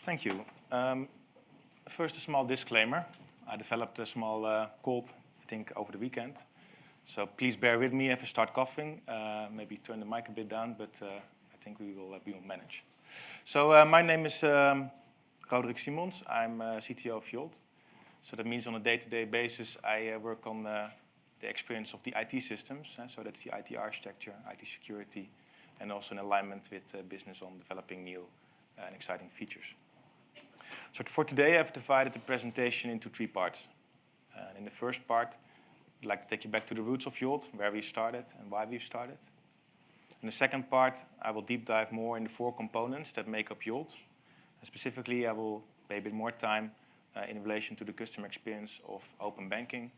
Thank you. First, a small disclaimer. I developed a small cold, I think, over the weekend. So please bear with me if I start coughing. Maybe turn the mic a bit down, but I think we will manage. So my name is Roderick Simons. I'm CTO of Yolt. So that means on a day-to-day basis, I work on the experience of the IT systems. So that's the IT architecture, IT security, and also in alignment with business on developing new and exciting features. So for today, I've divided the presentation into three parts. In the first part, I'd like to take you back to the roots of Yolt, where we started and why we started. In the second part, I will deep dive more in the four components that make up Yolt. And specifically, I will pay a bit more time in relation to the customer experience of open banking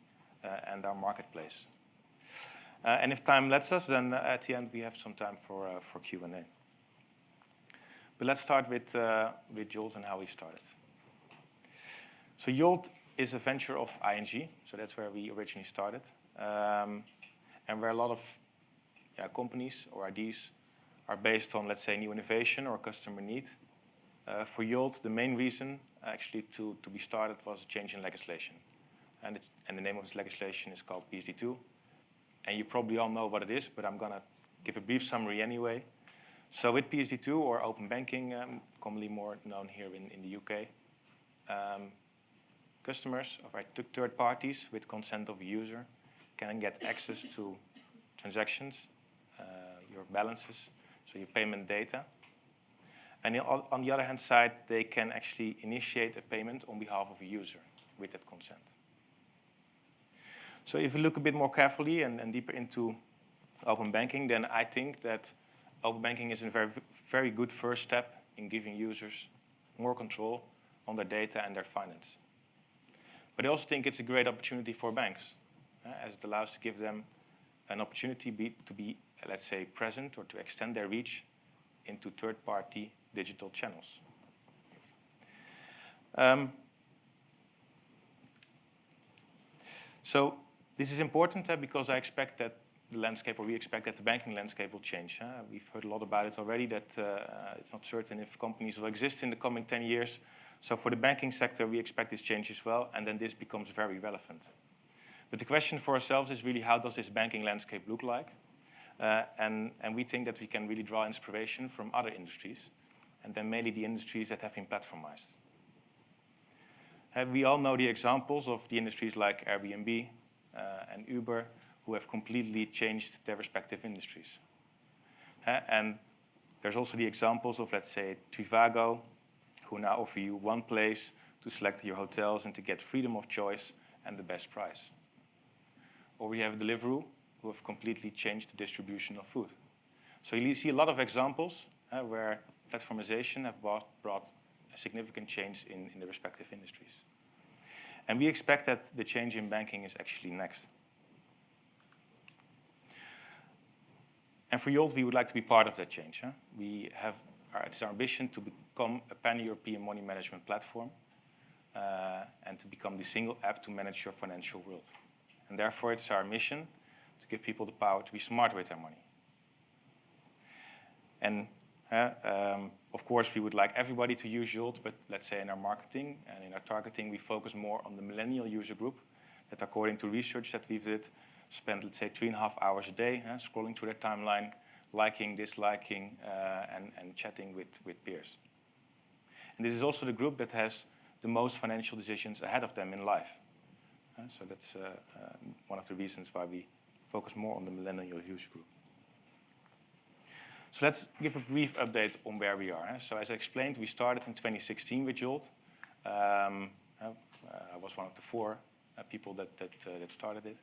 and our marketplace. And if time lets us, then at the end, we have some time for Q&A. But let's start with Yolt and how we started. So Yolt is a venture of ING, so that's where we originally started, and where a lot of companies or ideas are based on, let's say, new innovation or customer need. For Yolt, the main reason actually to be started was a change in legislation, and the name of this legislation is called PSD2, and you probably all know what it is, but I'm gonna give a brief summary anyway. So with PSD2 or open banking, commonly more known here in the UK, customers of third parties with consent of a user can get access to transactions, your balances, so your payment data. And on the other hand side, they can actually initiate a payment on behalf of a user with that consent. So if you look a bit more carefully and deeper into open banking, then I think that open banking is a very, very good first step in giving users more control on their data and their finance. But I also think it's a great opportunity for banks, as it allows to give them an opportunity to be, let's say, present or to extend their reach into third-party digital channels. So this is important because I expect that the landscape, or we expect that the banking landscape will change. We've heard a lot about it already, that it's not certain if companies will exist in the coming 10 years. So for the banking sector, we expect this change as well, and then this becomes very relevant. But the question for ourselves is really, how does this banking landscape look like? And we think that we can really draw inspiration from other industries, and then mainly the industries that have been platformized. We all know the examples of the industries like Airbnb and Uber, who have completely changed their respective industries. And there's also the examples of, let's say, Trivago, who now offer you one place to select your hotels and to get freedom of choice and the best price. Or we have Deliveroo, who have completely changed the distribution of food. So you see a lot of examples where platformization have brought a significant change in the respective industries. And we expect that the change in banking is actually next. And for Yolt, we would like to be part of that change. It's our ambition to become a pan-European money management platform and to become the single app to manage your financial world. And therefore, it's our mission to give people the power to be smart with their money. And of course, we would like everybody to use Yolt, but let's say in our marketing and in our targeting, we focus more on the millennial user group that, according to research that we've did, spend, let's say, 3.5 hours a day scrolling through their timeline, liking, disliking, and chatting with peers. And this is also the group that has the most financial decisions ahead of them in life. So that's one of the reasons why we focus more on the millennial user group. So let's give a brief update on where we are. So as I explained, we started in 2016 with Yolt. I was one of the four people that started it.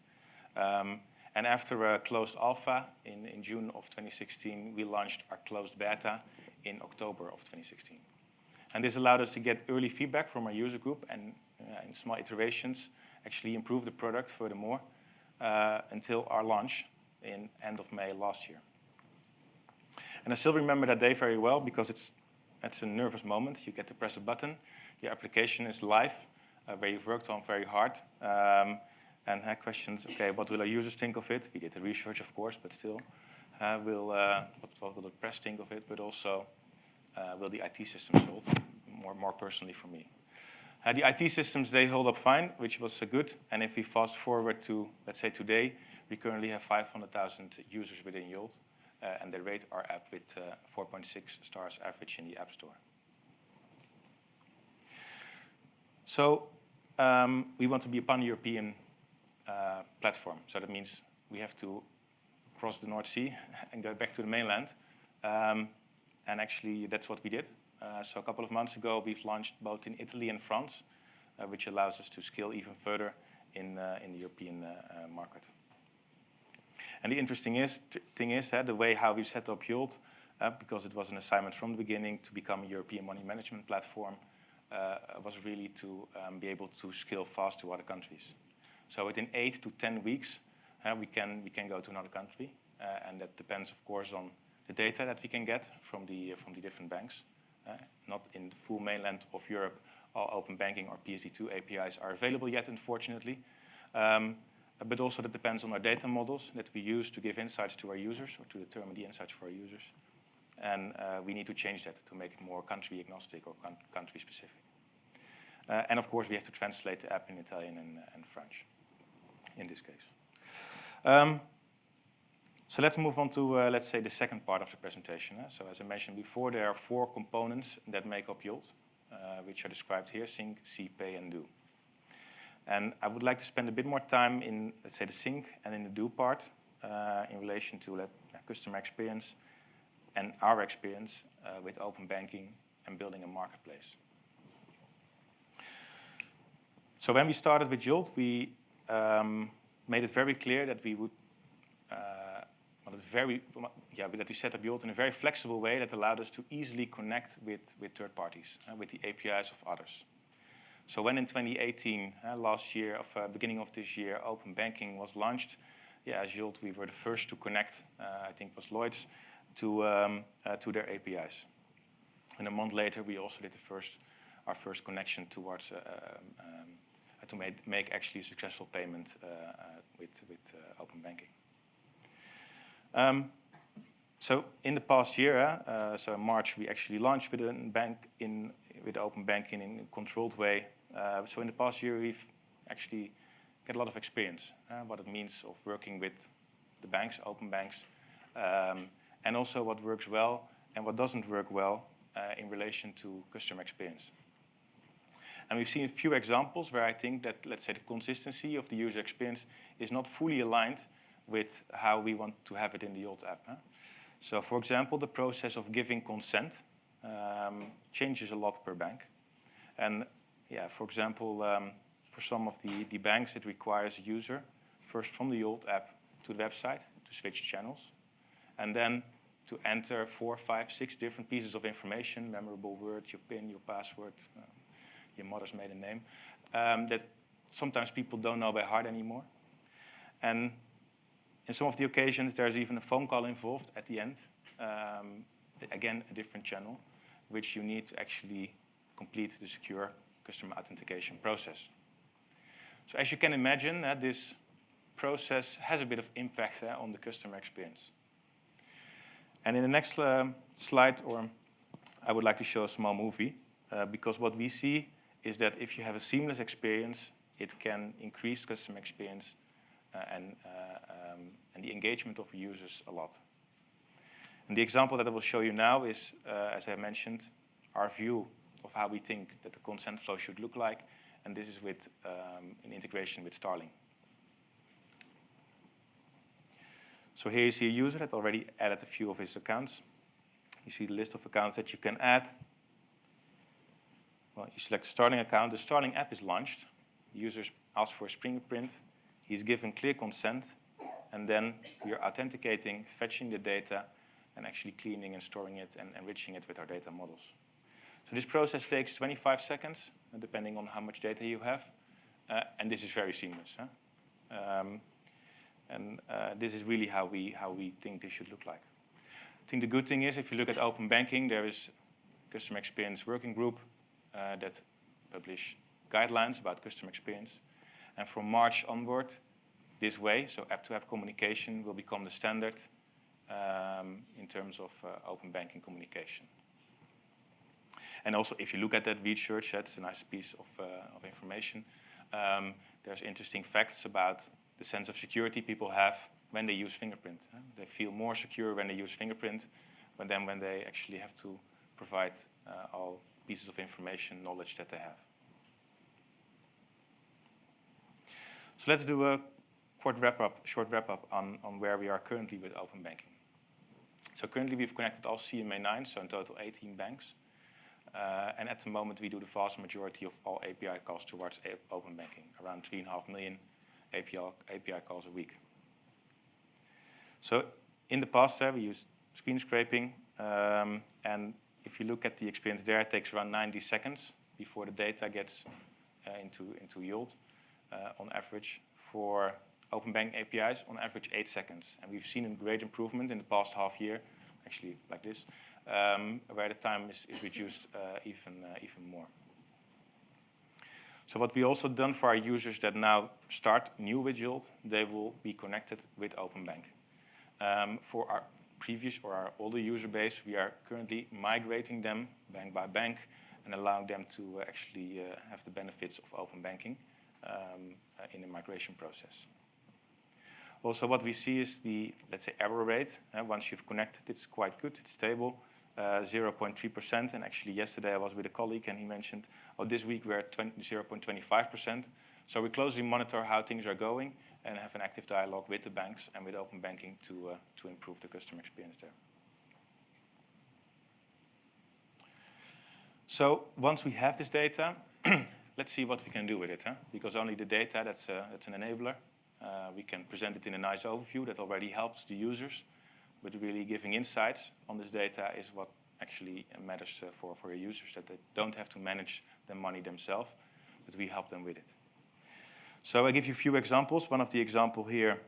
And after a closed alpha in June of 2016, we launched our closed beta in October of 2016. And this allowed us to get early feedback from our user group and in small iterations actually improve the product furthermore until our launch in end of May last year. And I still remember that day very well because it's a nervous moment. You get to press a button, your application is live, where you've worked on very hard. And had questions, okay, what will our users think of it? We did the research, of course, but still. What will the press think of it? But also, will the IT system Yolt more personally for me. The IT systems, they hold up fine, which was good. And if we fast forward to, let's say today, we currently have 500,000 users within Yolt, and they rate our app with 4.6 stars average in the App Store. So we want to be a pan-European platform. So that means we have to cross the North Sea and go back to the mainland. And actually, that's what we did. So a couple of months ago, we've launched both in Italy and France, which allows us to scale even further in the European market. And the interesting thing is the way how we set up Yolt, because it was an assignment from the beginning to become a European money management platform, was really to be able to scale fast to other countries. So within 8 to 10 weeks, we can go to another country, and that depends, of course, on the data that we can get from the different banks. Not in the full mainland of Europe, all open banking or PSD2 APIs are available yet, unfortunately. But also that depends on our data models that we use to give insights to our users or to determine the insights for our users. And we need to change that to make it more country agnostic or country specific. And of course, we have to translate the app in Italian and French in this case. So let's move on to, let's say, the second part of the presentation. So as I mentioned before, there are 4 components that make up Yolt, which are described here: Sync, See, Pay, and Do. And I would like to spend a bit more time in, let's say, the Sync and in the Do part in relation to customer experience and our experience with open banking and building a marketplace. So when we started with Yolt, we made it very clear that we would that we set up Yolt in a very flexible way that allowed us to easily connect with third parties, with the APIs of others. So when in 2018, last year, beginning of this year, open banking was launched, as Yolt, we were the first to connect, I think it was Lloyds, to their APIs. And a month later, we also did our first connection towards to make actually a successful payment with open banking. So in the past year, so in March, we actually launched with open banking in a controlled way. So in the past year, we've actually got a lot of experience, what it means of working with the banks, open banks, and also what works well and what doesn't work well in relation to customer experience. And we've seen a few examples where I think that, let's say, the consistency of the user experience is not fully aligned with how we want to have it in the Yolt app. So, for example, the process of giving consent changes a lot per bank. And for example, for some of the banks, it requires a user first from the Yolt app to the website to switch channels, and then to enter 4, 5, 6 different pieces of information, memorable words, your PIN, your password, your mother's maiden name, that sometimes people don't know by heart anymore. And in some of the occasions, there's even a phone call involved at the end. Again, a different channel, which you need to actually complete the secure customer authentication process. So as you can imagine, this process has a bit of impact on the customer experience. And in the next slide, I would like to show a small movie, because what we see is that if you have a seamless experience, it can increase customer experience and the engagement of users a lot. And the example that I will show you now is, as I mentioned, our view of how we think that the consent flow should look like, and this is with an integration with Starling. So here you see a user that already added a few of his accounts. You see the list of accounts that you can add. Well, you select the Starling account. The Starling app is launched. The user asks for a fingerprint. He's given clear consent. And then we are authenticating, fetching the data, and actually cleaning and storing it and enriching it with our data models. So this process takes 25 seconds, depending on how much data you have. And this is very seamless. This is really how we think this should look like. I think the good thing is, if you look at open banking, there is a customer experience working group that publish guidelines about customer experience. And from March onward, this way, so app-to-app communication will become the standard in terms of open banking communication. And also, if you look at that research, that's a nice piece of information. There's interesting facts about the sense of security people have when they use fingerprint. They feel more secure when they use fingerprint than when they actually have to provide all pieces of information, knowledge that they have. So let's do a short wrap-up on where we are currently with open banking. So currently we've connected all CMA9, so in total 18 banks. And at the moment we do the vast majority of all API calls towards open banking, around 3.5 million API calls a week. So in the past we used screen scraping, and if you look at the experience there, it takes around 90 seconds before the data gets into yield on average. For open banking APIs, on average 8 seconds. And we've seen a great improvement in the past half year, actually like this, where the time is reduced even more. So what we also done for our users that now start new with Yolt, they will be connected with Open Bank. For our previous or our older user base, we are currently migrating them bank by bank and allowing them to actually have the benefits of open banking in the migration process. Also, what we see is the, let's say, error rate. Once you've connected, it's quite good, it's stable, 0.3%. And actually, yesterday I was with a colleague and he mentioned, oh, this week we're at 0.25%. So we closely monitor how things are going and have an active dialogue with the banks and with open banking to improve the customer experience there. So once we have this data, let's see what we can do with it. Because only the data, that's an enabler. We can present it in a nice overview that already helps the users, but really giving insights on this data is what actually matters for your users, that they don't have to manage their money themselves, but we help them with it. So I give you a few examples. One of the examples here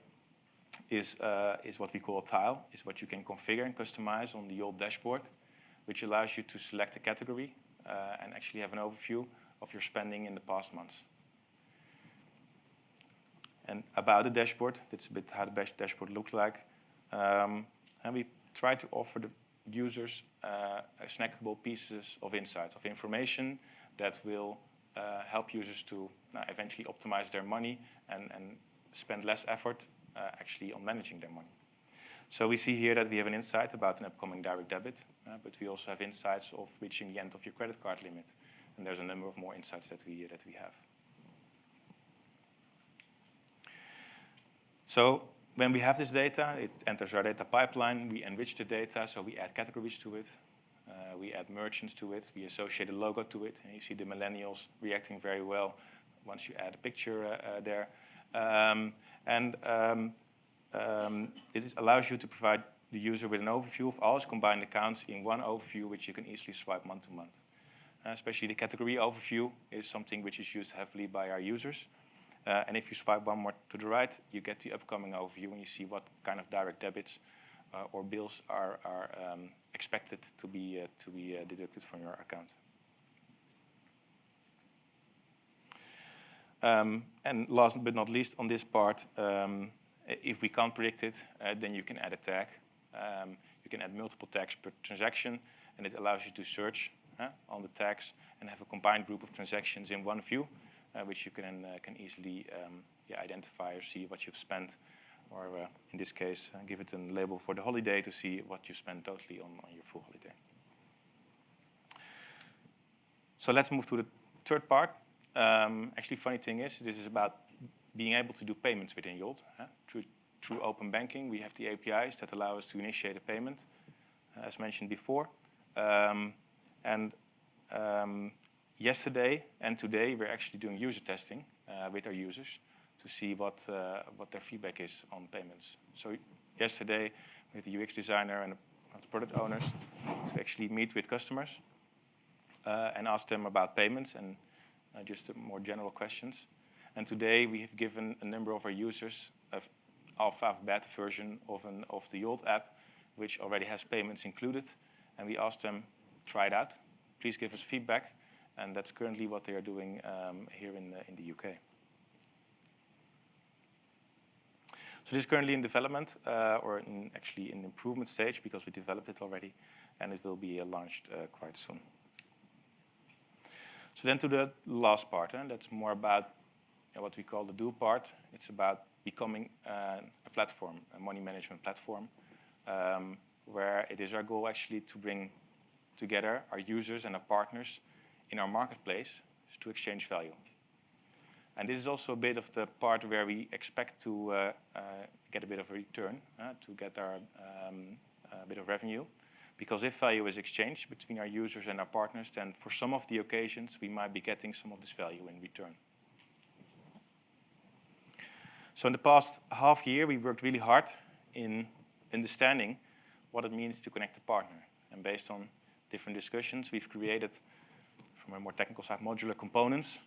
is what we call a tile, is what you can configure and customize on the Yolt dashboard, which allows you to select a category and actually have an overview of your spending in the past months. And about the dashboard, that's a bit how the dashboard looks like. And we try to offer the users snackable pieces of insights, of information that will help users to eventually optimize their money and spend less effort actually on managing their money. So we see here that we have an insight about an upcoming direct debit, but we also have insights of reaching the end of your credit card limit. And there's a number of more insights that we have. So when we have this data, it enters our data pipeline. We enrich the data, so we add categories to it. We add merchants to it. We associate a logo to it. And you see the millennials reacting very well once you add a picture there. It allows you to provide the user with an overview of all his combined accounts in one overview, which you can easily swipe month to month. Especially the category overview is something which is used heavily by our users. And if you swipe one more to the right, you get the upcoming overview and you see what kind of direct debits or bills are expected to be deducted from your account. And last but not least, on this part, if we can't predict it, then you can add a tag. You can add multiple tags per transaction, and it allows you to search on the tags and have a combined group of transactions in one view, which you can easily identify or see what you've spent, or in this case, give it a label for the holiday to see what you spent totally on your full holiday. So let's move to the third part. Actually, funny thing is, this is about being able to do payments within Yolt. Through open banking, we have the APIs that allow us to initiate a payment, as mentioned before. Yesterday and today, we're actually doing user testing with our users to see what their feedback is on payments. So yesterday, with the UX designer and the product owners, to actually meet with customers and ask them about payments and just more general questions. And today, we have given a number of our users an alpha beta version of the Yolt app, which already has payments included. And we asked them, try it out. Please give us feedback. And that's currently what they are doing here in the UK. So this is currently in development, or actually in improvement stage, because we developed it already, and it will be launched quite soon. So then to the last part, that's more about what we call the do part. It's about becoming a platform, a money management platform, where it is our goal actually to bring together our users and our partners in our marketplace to exchange value. And this is also a bit of the part where we expect to get a bit of a return, to get our a bit of revenue. Because if value is exchanged between our users and our partners, then for some of the occasions, we might be getting some of this value in return. So in the past half year, we worked really hard in understanding what it means to connect a partner. And based on different discussions, we've created, from a more technical side, modular components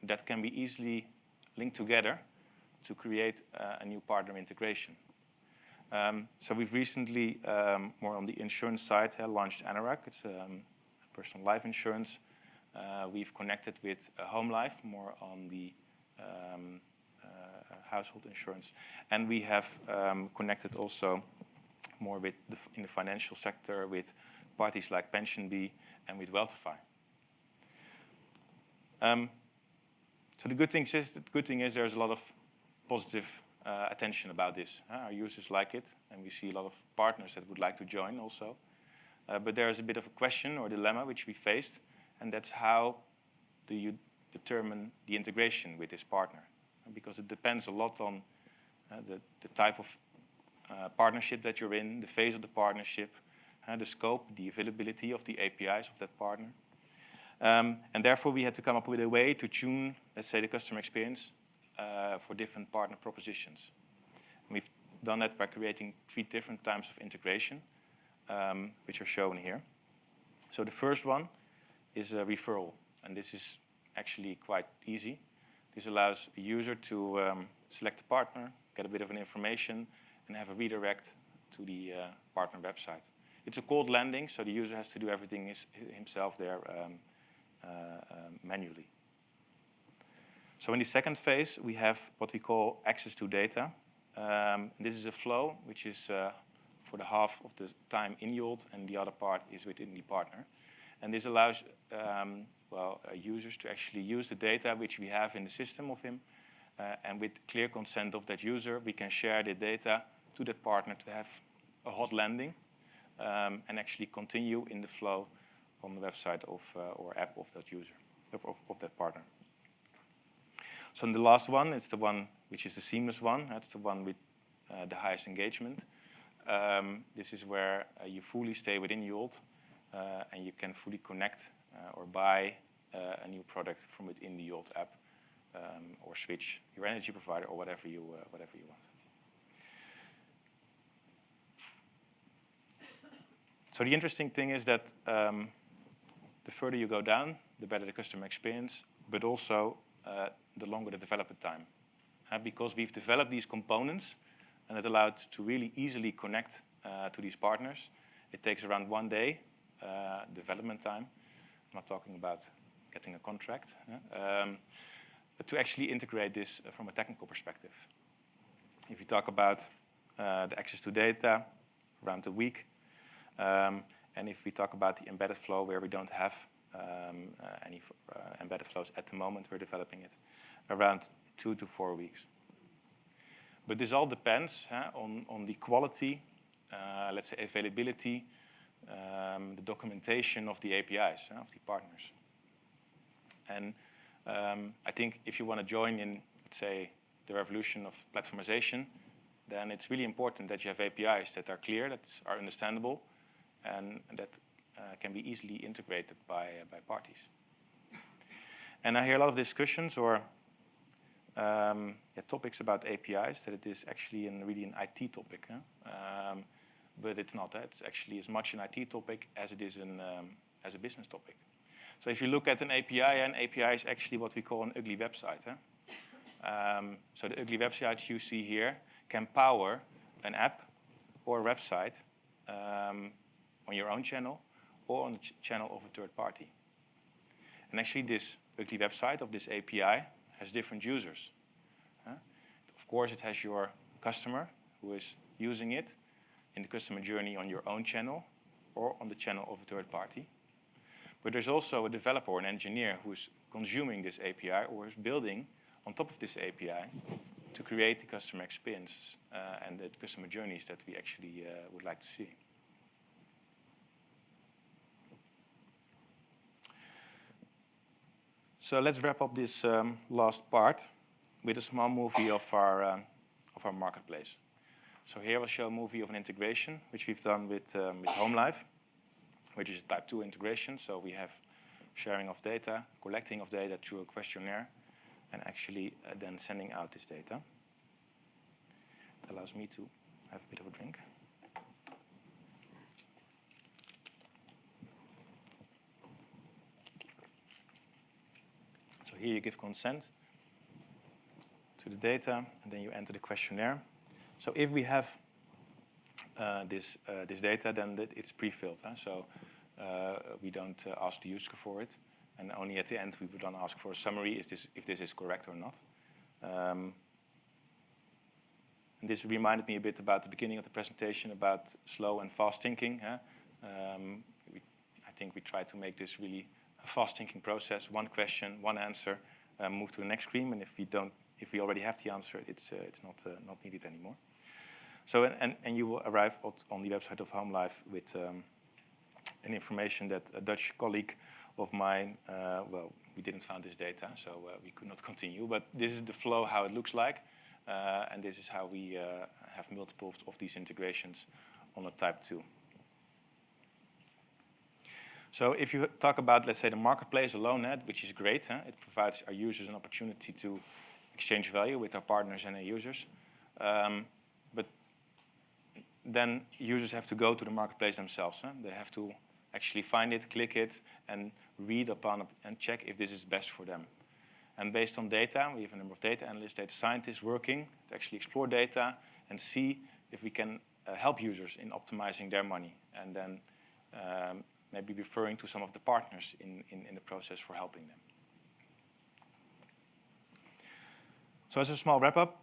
that can be easily linked together to create a new partner integration. So we've recently, more on the insurance side, launched Anorak. It's personal life insurance. We've connected with Home Life, more on the household insurance. And we have connected also more with in the financial sector with parties like PensionBee and with Wealthify. So the good thing is there's a lot of positive attention about this. Our users like it, and we see a lot of partners that would like to join also. But there's a bit of a question or dilemma which we faced, and that's how do you determine the integration with this partner? Because it depends a lot on the type of partnership that you're in, the phase of the partnership, the scope, the availability of the APIs of that partner. And therefore, we had to come up with a way to tune, let's say, the customer experience for different partner propositions. And we've done that by creating 3 different types of integration, which are shown here. So the first one is a referral, and this is actually quite easy. This allows a user to select a partner, get a bit of an information, and have a redirect to the partner website. It's a cold landing, so the user has to do everything himself there manually. So in the second phase, we have what we call access to data. This is a flow which is for the half of the time in Yolt, and the other part is within the partner. And this allows users to actually use the data which we have in the system of him, and with clear consent of that user, we can share the data to that partner to have a hot landing and actually continue in the flow on the website of or app of that user, of that partner. So in the last one, it's the one which is the seamless one. That's the one with the highest engagement. This is where you fully stay within Yolt, and you can fully connect or buy a new product from within the Yolt app, or switch your energy provider or whatever you want. So the interesting thing is that the further you go down, the better the customer experience, but also the longer the development time. Because we've developed these components, and it allowed to really easily connect to these partners. It takes around 1 day development time. I'm not talking about getting a contract, but to actually integrate this from a technical perspective. If you talk about the access to data, around a week. And if we talk about the embedded flow, where we don't have any embedded flows at the moment, we're developing it, around 2 to 4 weeks. But this all depends on the quality, let's say availability, the documentation of the APIs of the partners. And I think if you want to join in, let's say, the revolution of platformization, then it's really important that you have APIs that are clear, that are understandable, and that can be easily integrated by parties. And I hear a lot of discussions or topics about APIs, that it is actually really an IT topic. But it's not. It's actually as much an IT topic as it is as a business topic. So if you look at an API, an API is actually what we call an ugly website. So the ugly website you see here can power an app or a website on your own channel or on the channel of a third party. And actually this ugly website of this API has different users. Of course, it has your customer who is using it in the customer journey on your own channel or on the channel of a third party. But there's also a developer or an engineer who's consuming this API or is building on top of this API to create the customer experience and the customer journeys that we actually would like to see. So let's wrap up this last part with a small movie of our marketplace. So here I'll show a movie of an integration, which we've done with HomeLife, which is a type 2 integration. So we have sharing of data, collecting of data through a questionnaire, and actually then sending out this data. It allows me to have a bit of a drink. So here you give consent to the data, and then you enter the questionnaire. So if we have this data, then it's pre-filled. So we don't ask the user for it, and only at the end we would then ask for a summary: if this is correct or not. And this reminded me a bit about the beginning of the presentation about slow and fast thinking. I think we try to make this really a fast thinking process. One question, one answer, move to the next screen, and if we already have the answer, it's not needed anymore. So and you will arrive on the website of HomeLife with an information that a Dutch colleague of mine, well, we didn't find this data, so we could not continue. But this is the flow, how it looks like, and this is how we have multiple of these integrations on a type 2. So if you talk about, let's say, the marketplace alone, which is great, it provides our users an opportunity to exchange value with our partners and our users. But then users have to go to the marketplace themselves. They have to actually find it, click it, and read upon it and check if this is best for them. And based on data, we have a number of data analysts, data scientists working to actually explore data and see if we can help users in optimizing their money, and then maybe referring to some of the partners in the process for helping them. So as a small wrap-up,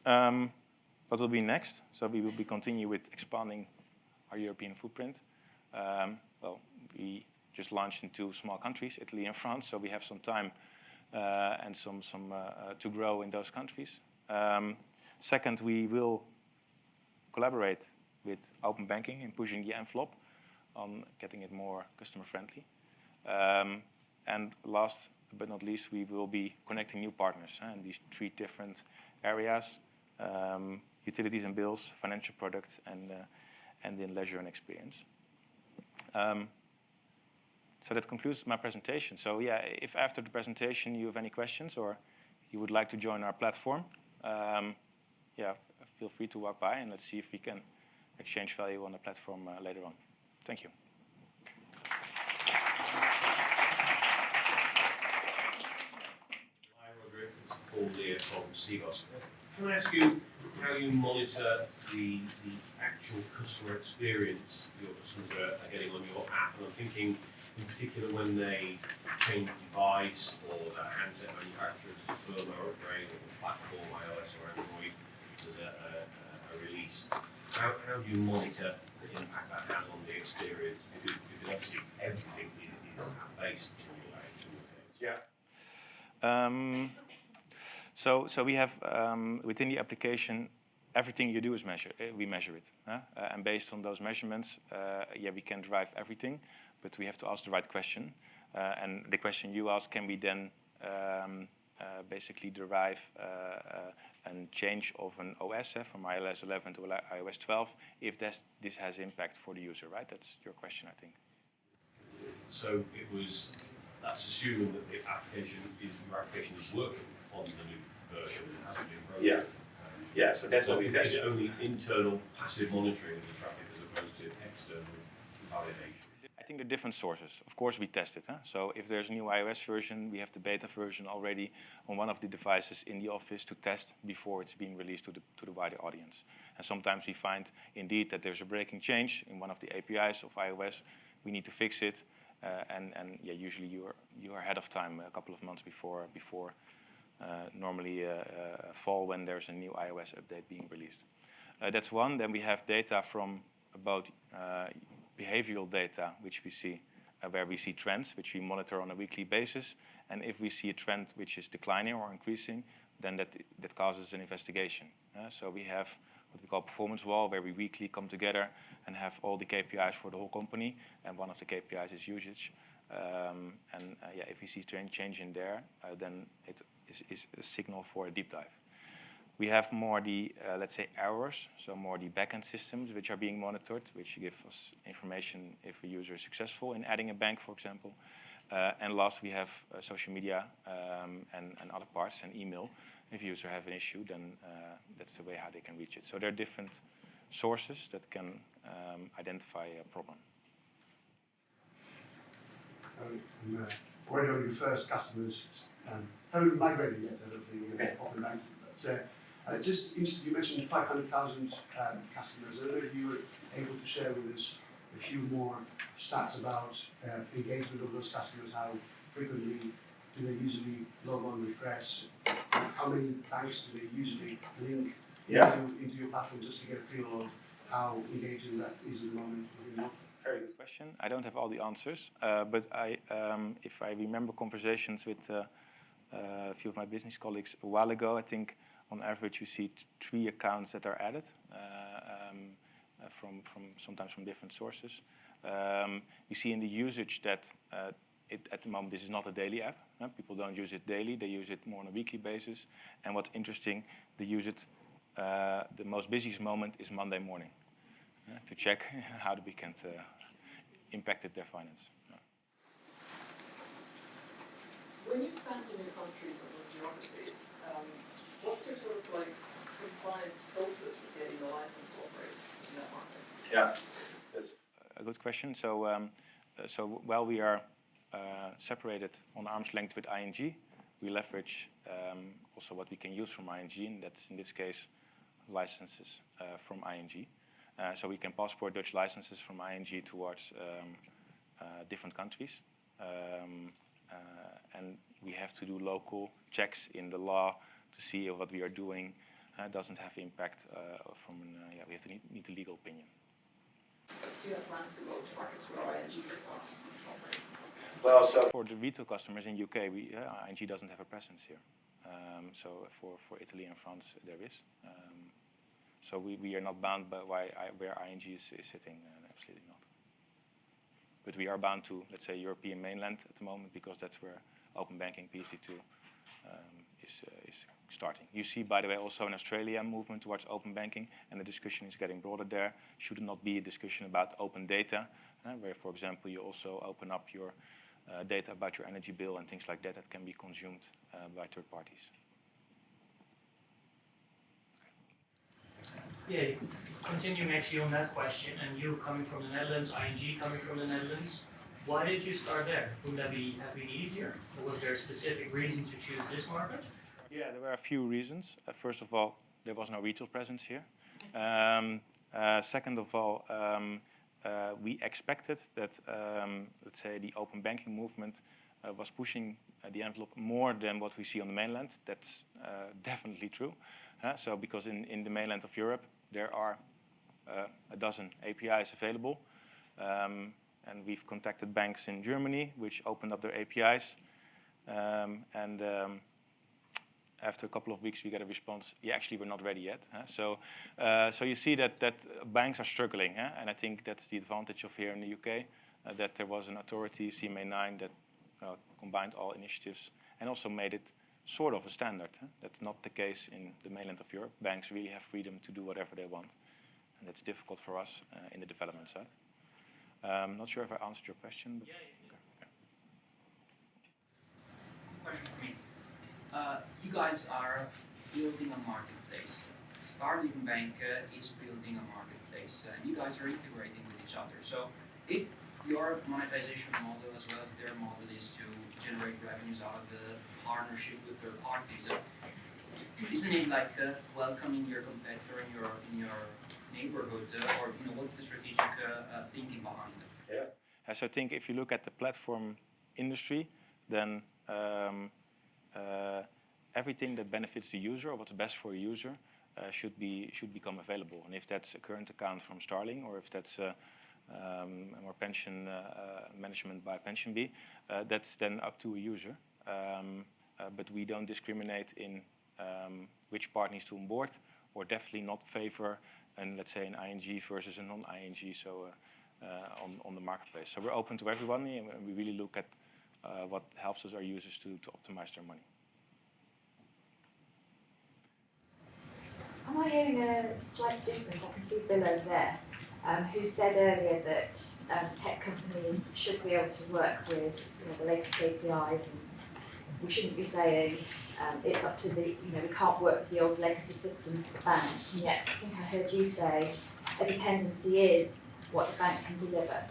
what will be next? So we will continue with expanding our European footprint. Well, we just launched in 2 small countries, Italy and France, so we have some time and some to grow in those countries. Second, we will collaborate with open banking in pushing the envelope on getting it more customer-friendly. And last but not least, we will be connecting new partners in these 3 different areas: utilities and bills, financial products, and in leisure and experience. So that concludes my presentation. So yeah, if after the presentation you have any questions or you would like to join our platform, yeah, feel free to walk by and let's see if we can exchange value on the platform later on. Thank you. Hi, Roderick. It's Paul Lear from Cegos. Can I ask you how you monitor the actual customer experience your customers are getting on your app? And I'm thinking in particular when they change device or the handset manufacturer's firmware upgrade or the platform, iOS or Android, there's a release. How do you monitor the impact that has on the experience? Because obviously everything is app-based in your case. Yeah. So we have within the application, everything you do is we measure it. And based on those measurements, yeah, we can drive everything, but we have to ask the right question. And the question you ask, can we then basically derive a change of an OS from iOS 11 to iOS 12 if this has impact for the user, right? That's your question, I think. So that's assuming that your application is working on the new version and hasn't been broken. Yeah. Yeah, so that's what we test. It's only internal passive monitoring of the traffic as opposed to external validation. I think there are different sources. Of course, we test it. So if there's a new iOS version, we have the beta version already on one of the devices in the office to test before it's being released to the wider audience. And sometimes we find indeed that there's a breaking change in one of the APIs of iOS. We need to fix it, and yeah, usually you are ahead of time a couple of months before normally fall when there's a new iOS update being released. That's one. Then we have data from about behavioral data, which we see where we see trends, which we monitor on a weekly basis. And if we see a trend which is declining or increasing, then that causes an investigation. So we have what we call performance wall, where we weekly come together and have all the KPIs for the whole company. And one of the KPIs is usage. If we see change in there, then it is a signal for a deep dive. We have more the, let's say, errors, so more the backend systems which are being monitored, which give us information if a user is successful in adding a bank, for example. And last, we have social media and other parts, and email. If users have an issue, then that's the way how they can reach it. So there are different sources that can identify a problem. Already on your first customers, haven't migrated yet, I don't think, open banking. But just interested, you mentioned 500,000 customers. I don't know if you were able to share with us a few more stats about engagement of those customers, how frequently do they usually log on, refresh, how many banks do they usually link into your platform, just to get a feel of how engaging that is at the moment? Very good question. I don't have all the answers, but if I remember conversations with a few of my business colleagues a while ago, I think on average we see 3 accounts that are added sometimes from different sources. We see in the usage that at the moment this is not a daily app. People don't use it daily; they use it more on a weekly basis. And what's interesting, they use it. The most busiest moment is Monday morning to check how the weekend impacted their finance. When you expand to new countries and new geographies, what's your sort of like compliance process for getting a license to operate in that market? Yeah, that's a good question. So while we are separated on arm's length with ING, we leverage also what we can use from ING, and that's in this case licenses from ING. So we can passport Dutch licenses from ING towards different countries. And we have to do local checks in the law to see if what we are doing doesn't have impact we have to need a legal opinion. Do you have plans to go to markets where ING does not operate? Well, so for the retail customers in UK, ING doesn't have a presence here. So for Italy and France, there is. So we are not bound by where ING is sitting, absolutely not. But we are bound to, let's say, European mainland at the moment, because that's where open banking PSD2 is starting. You see, by the way, also in Australia, a movement towards open banking, and the discussion is getting broader there. Should it not be a discussion about open data, where, for example, you also open up your data about your energy bill and things like that that can be consumed by third parties. Yeah, continuing actually on that question, and you coming from the Netherlands, ING coming from the Netherlands, why did you start there? Wouldn't that have been easier? Or was there a specific reason to choose this market? Yeah, there were a few reasons. First of all, there was no retail presence here. Second of all, we expected that, let's say, the open banking movement was pushing the envelope more than what we see on the mainland. That's definitely true. So because in the mainland of Europe, there are a dozen APIs available. And we've contacted banks in Germany, which opened up their APIs. After a couple of weeks, we get a response, yeah, actually, we're not ready yet. So you see that banks are struggling. And I think that's the advantage of here in the UK, that there was an authority, CMA9, that combined all initiatives and also made it sort of a standard. That's not the case in the mainland of Europe. Banks really have freedom to do whatever they want. And that's difficult for us in the development side. Not sure if I answered your question. But okay. Question for me. You guys are building a marketplace. Starling Bank is building a marketplace. You guys are integrating with each other. So if your monetization model as well as their model is to generate revenues out of the partnership with third parties, isn't it like welcoming your competitor in your neighborhood, or what's the strategic thinking behind it? Yeah. So I think if you look at the platform industry, then everything that benefits the user or what's best for a user should become available. And if that's a current account from Starling, or if that's or pension management by PensionBee, that's then up to a user. But we don't discriminate in which part needs to onboard, or definitely not favor, and let's say an ING versus a non-ING. So on the marketplace. So we're open to everyone, and we really look at what helps us, our users, to optimize their money. Am I hearing a slight difference? I can see Bill over there, who said earlier that tech companies should be able to work with the latest APIs, and we shouldn't be saying it's up to we can't work with the old legacy systems of the banks. And yet, I think I heard you say a dependency is what the bank can deliver.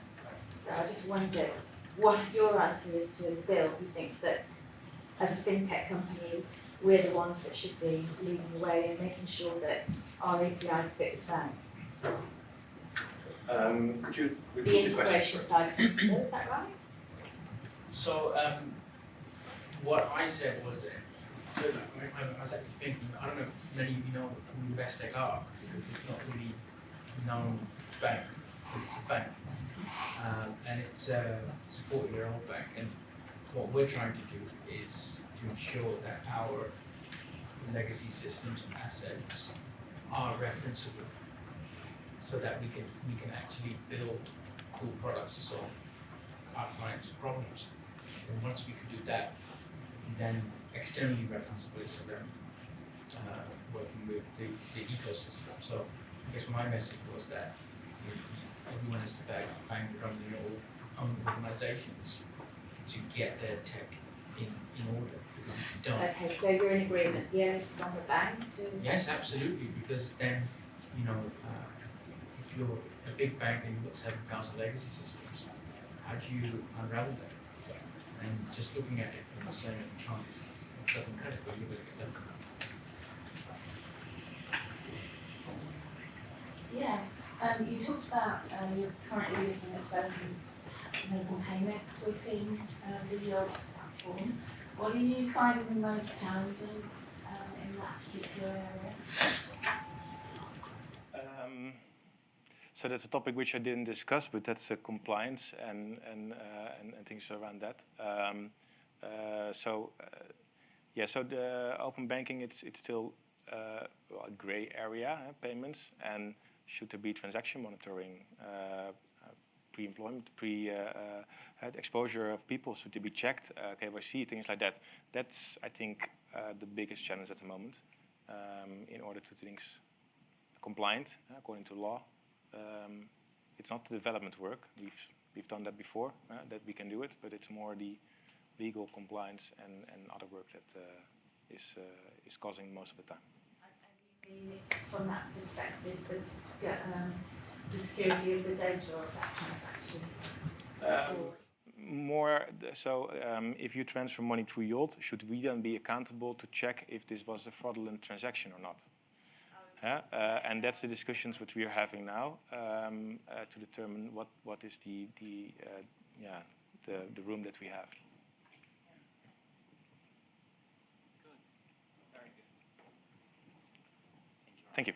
So I just wondered what your answer is to Bill, who thinks that as a fintech company, we're the ones that should be leading the way and making sure that our APIs fit the bank. Could you The repeat the question? integration side of things, is that right? So what I said was, so I was actually thinking, I don't know if many of you know who Investec are, because it's not really known bank, but it's a bank. And it's a 40-year-old bank, and what we're trying to do is to ensure that our legacy systems and assets are referenceable, so that we can actually build cool products to solve our clients' problems. And once we can do that, then externally referenceable is around working with the ecosystem. So I guess my message was that everyone has to bang around their own organizations to get their tech in order. Because if you don't, Okay, so you're in agreement. The onus is on the bank to. yes, absolutely, because then, if you're a big bank and you've got 7,000 legacy systems, how do you unravel that? And just looking at it from the same chance doesn't cut it, but you look at them. Yes, you talked about you're currently looking at developing enable payments within the Yield platform. What are you finding the most challenging in that particular area? So that's a topic which I didn't discuss, but that's compliance and things around that. So the open banking, it's still a gray area, payments, and should there be transaction monitoring, pre-employment, exposure of people, should they be checked, KYC, things like that. That's, I think, the biggest challenge at the moment, in order to things compliant according to law. It's not the development work. We've done that before, that we can do it, but it's more the legal compliance and other work that is causing most of the time. And you mean from that perspective, the security of the data of that transaction? If you transfer money through Yolt, should we then be accountable to check if this was a fraudulent transaction or not? And that's the discussions which we are having now to determine what is the room that we have. Good. Very good. Thank you.